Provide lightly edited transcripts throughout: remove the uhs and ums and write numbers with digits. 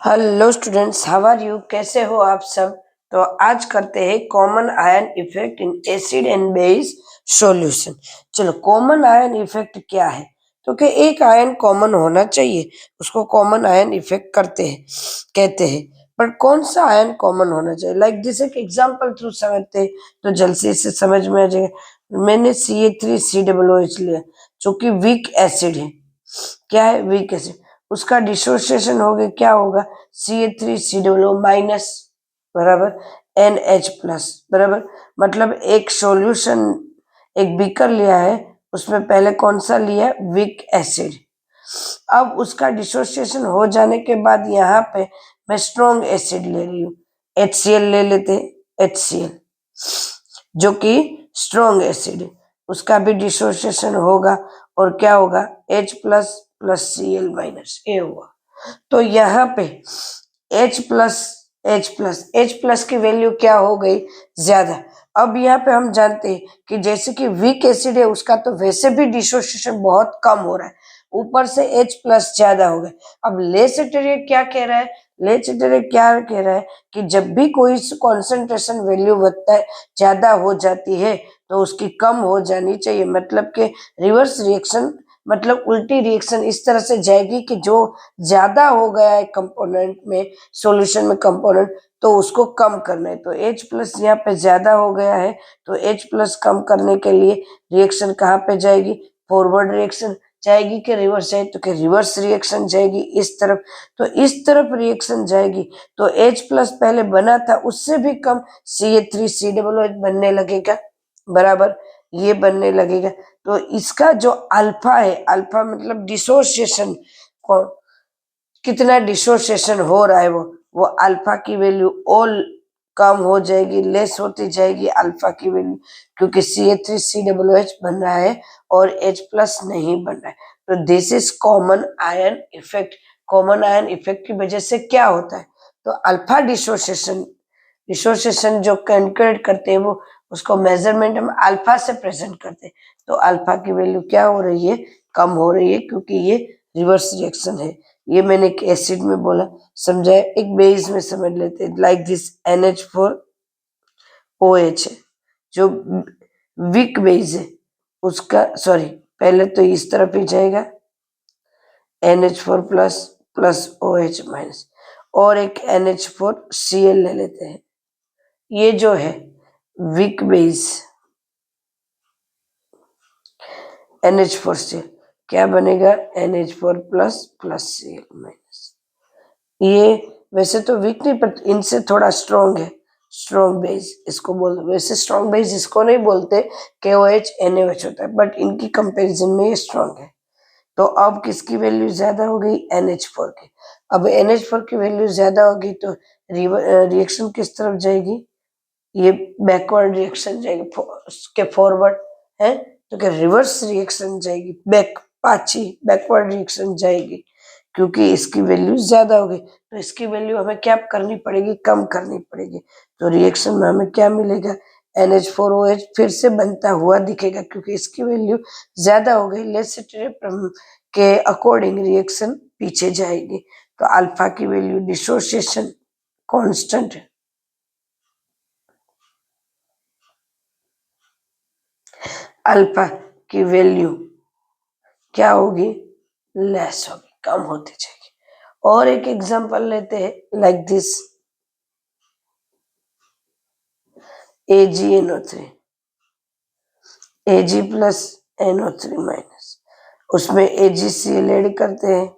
Hello students, how are you? कैसे हो आप सब? तो आज करते हैं common ion effect in acid and base solution. चलो, कॉमन आयन इफेक्ट क्या है? तो कि एक आयन कॉमन होना चाहिए, उसको कॉमन आयन इफेक्ट कहते हैं। पर कौन सा आयन कॉमन होना चाहिए? लाइक दिस एक एग्जांपल थ्रू समझते हैं तो जल्दी से समझ में आ जाएगा। मैंने CH3COOH लिया जो कि वीक एसिड है। क्या है? Weak acid. उसका डिसोसिएशन हो गया, क्या होगा? CH3COO माइनस बराबर NH प्लस बराबर। मतलब एक सॉल्यूशन, एक बीकर लिया है, उसमें पहले कौन सा लिया? Weak acid. अब उसका डिसोसिएशन हो जाने के बाद यहाँ पे मैं स्ट्रॉन्ग एसिड ले रही हूँ, HCl ले लेते, HCl जो कि स्ट्रॉन्ग एसिड है। उसका भी डिसोसिएशन होगा और क्या होगा? H plus plus Cl minus ए हुआ। तो यहाँ पे H प्लस की वैल्यू क्या हो गई? ज्यादा। अब यहाँ पे हम जानते हैं कि जैसे कि वीक एसिड है, उसका तो वैसे भी डिसोसिएशन बहुत कम हो रहा है, ऊपर से H प्लस ज्यादा हो गए। अब लेसेटेरिया क्या कह रहा है? लेसेटेरिया क्या कह रहा है कि जब भी कोई कॉन्सेंट्रेशन वैल्यू बढ़ता है, ज्यादा हो जाती है, तो उसकी कम हो जानी चाहिए। मतलब कि रिवर्स रिएक्शन, मतलब उल्टी रिएक्शन इस तरह से जाएगी कि जो ज्यादा हो गया है कंपोनेंट में, सॉल्यूशन में कंपोनेंट, तो उसको कम करना है। तो H प्लस यहाँ पे ज्यादा हो गया है, तो H प्लस कम करने के लिए रिएक्शन कहाँ पे जाएगी? फॉरवर्ड रिएक्शन जाएगी कि रिवर्स जाएगी? तो कि रिवर्स रिएक्शन जाएगी इस तरफ। तो इस तरफ रिएक्शन जाएगी तो H प्लस पहले बना था उससे भी कम CH3COOH बनने लगेगा बराबर, ये बनने लगेगा। तो इसका जो अल्फा है, अल्फा मतलब डिसोसिएशन, कितना डिसोसिएशन हो रहा है वो अल्फा की वैल्यू ऑल कम हो जाएगी, लेस होती जाएगी अल्फा की वैल्यू, क्योंकि CH3COOH बन रहा है और H प्लस नहीं बन रहा है। तो this is common ion effect. Common ion effect की वजह से क्या होता है? तो अल्फा डिसोसिएशन, डिसोसिएशन जो कैलकुलेट करते हैं वो, उसको मेजरमेंट हम अल्फा से प्रेजेंट करते हैं। तो अल्फा की वैल्यू क्या हो रही है? कम हो रही है, क्योंकि ये रिवर्स रिएक्शन है। ये मैंने एक एसिड में बोला, समझा है। एक बेस में समझ लेते हैं। लाइक दिस NH4OH है जो वीक बेस है, उसका सॉरी, पहले तो इस तरफ ही जाएगा NH4 plus plus OH minus, और एक NH4Cl ले लेते हैं। ये जो है वीक बेस NH4Cl, क्या बनेगा? NH4 plus plus Cl minus. ये वैसे तो वीक नहीं, पर इनसे थोड़ा स्ट्रॉन्ग है, स्ट्रॉन्ग बेस इसको बोलते। वैसे स्ट्रॉन्ग बेस इसको नहीं बोलते, KOH NaOH होता है, बट इनकी कंपैरिजन में ये स्ट्रॉन्ग है। तो अब किसकी वैल्यू ज्यादा हो गई? NH4 की। अब NH4 की वैल्यू ज्यादा होगी तो रिएक्शन किस तरफ जाएगी? ये बैकवर्ड रिएक्शन जाएगी, के फॉरवर्ड है तो क्या रिवर्स रिएक्शन जाएगी, पाछी बैकवर्ड रिएक्शन जाएगी, क्योंकि इसकी वैल्यू ज्यादा होगी। तो इसकी वैल्यू हमें क्या करनी पड़ेगी? कम करनी पड़ेगी। तो रिएक्शन में हमें क्या मिलेगा? NH4OH फिर से बनता हुआ दिखेगा, क्योंकि इसकी वैल्यू ज्यादा हो गई। लेसिटेरिया के अकॉर्डिंग रिएक्शन पीछे जाएगी। तो अल्फा की वैल्यू डिसोसिएशन कांस्टेंट है, अल्फा की वैल्यू क्या होगी? लेस होगी, कम होती जाएगी। और एक एग्जांपल लेते हैं, like this AgNO3, Ag plus NO3 minus, उसमें AgCl ऐड करते हैं,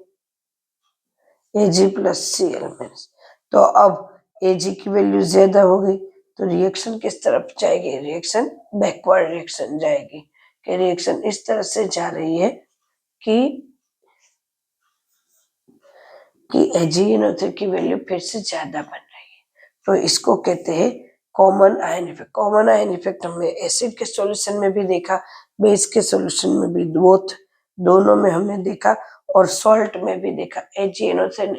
Ag प्लस Cl माइनस। तो अब Ag की वैल्यू ज्यादा हो गई, तो रिएक्शन किस तरफ जाएगी? रिएक्शन बैकवर्ड रिएक्शन जाएगी, कि रिएक्शन इस तरह से जा रही है कि AgNO3 की वैल्यू फिर से ज्यादा बन रही है। तो इसको कहते हैं common ion effect. Common ion effect हमने एसिड के सॉल्यूशन में भी देखा, बेस के सॉल्यूशन में भी, बोथ दोनों में हमने देखा, और सॉल्ट में भी देखा। AgNO3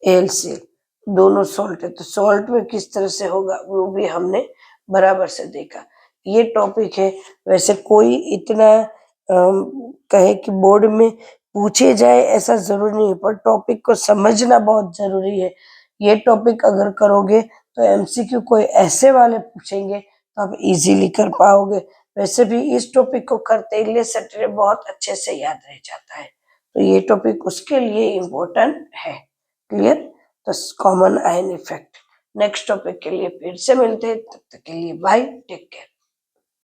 AlCl दोनों सॉल्ट है, तो सॉल्ट में किस तरह से होगा वो भी हमने बराबर से देखा। ये टॉपिक है। वैसे कोई इतना कहे कि बोर्ड में पूछे जाए ऐसा जरूरी नहीं, पर टॉपिक को समझना बहुत जरूरी है। ये टॉपिक अगर करोगे तो एमसीक्यू कोई ऐसे वाले पूछेंगे तो आप इजीली कर पाओगे। वैसे भी इस टॉपिक को करते ही सैटरडे बहुत अच्छे से याद रह जाता है, तो ये टॉपिक उसके लिए इम्पोर्टेंट है। क्लियर? तो common ion effect. Next topic के लिए फिर से मिलते हैं, तब तक के लिए बाय, टेक केयर।